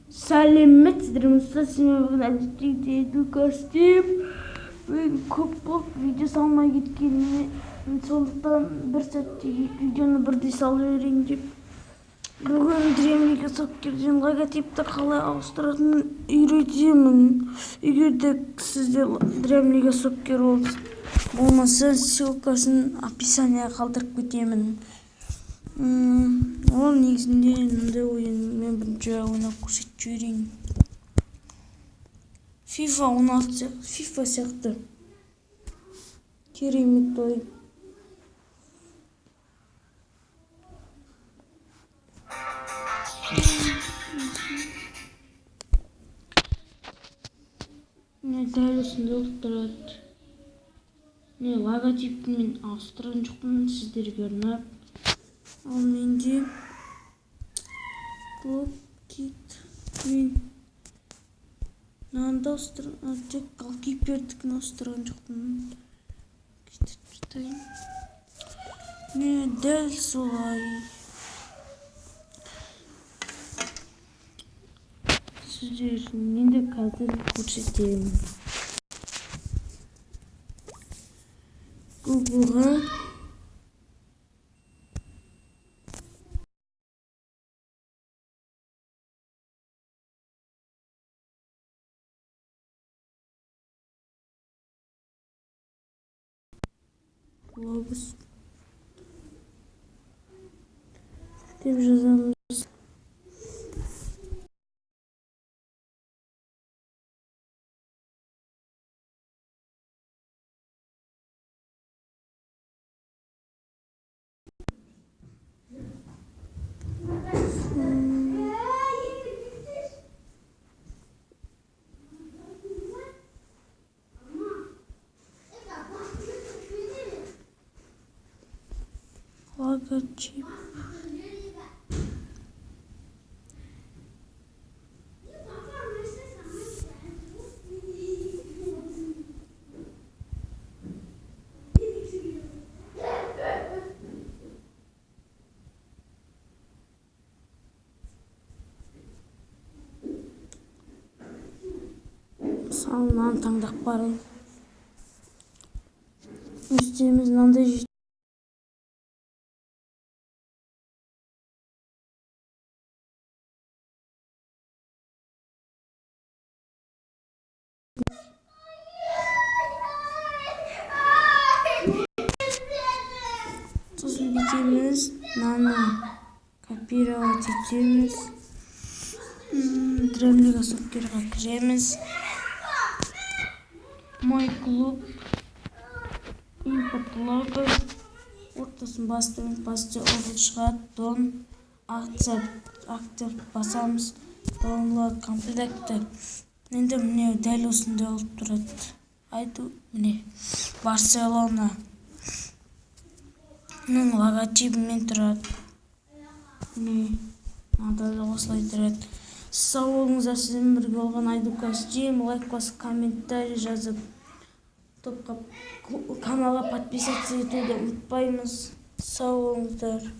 Сәлеметсіздер ме? Бүгін әдеттегідей Лукас деп көп болып видео салмай кеткеніме, сондықтан бір сәтте видеоны бірдей салып жіберейін деп. Бүгін Древний Соккерден логотипті қалай ауыстыратынын үйретемін. Егер де сізде Древний Соккер болмаса, ссылкасын описанияға қалдырып кетемін. Ол негізінде мындай ойын мен бірінші ойнап көрсетіп жіберейін. FIFA 16 FIFA сияқты керемет ойын. Дәл осындай болып тұрады. Логотипті мен ауыстырған жоқпын, сіздерге арнап. Ал менде блоккит мен мынаны да ауыстырған, тек голкипердікін ауыстырған жоқпын. Кетіп жатайын. Дәл солай. Сіздер менде қазір көрсетемін. Google'ға globus деп жазамыз. Логотип. Салынан таңдап барайын. Үстеміз мынандай сосын бүйтеміз, мынаны копировать етеміз, Древний Соккерға кіреміз, мой клуб, импорт лого, ортасын басты орын шығады, дон, актив басамыз, download комплекті. Енді міне дәл осындай болып тұрады. Айту міне Барселона логотипімен тұрады. Мынада да осылай тұрады. Сау болыңыздар, сізбен бірге болған Айдукас деймін. Лайк басып, комментарий жазып, каналға подписаться етуді ұмытпаймыз. Сау болыңыздар.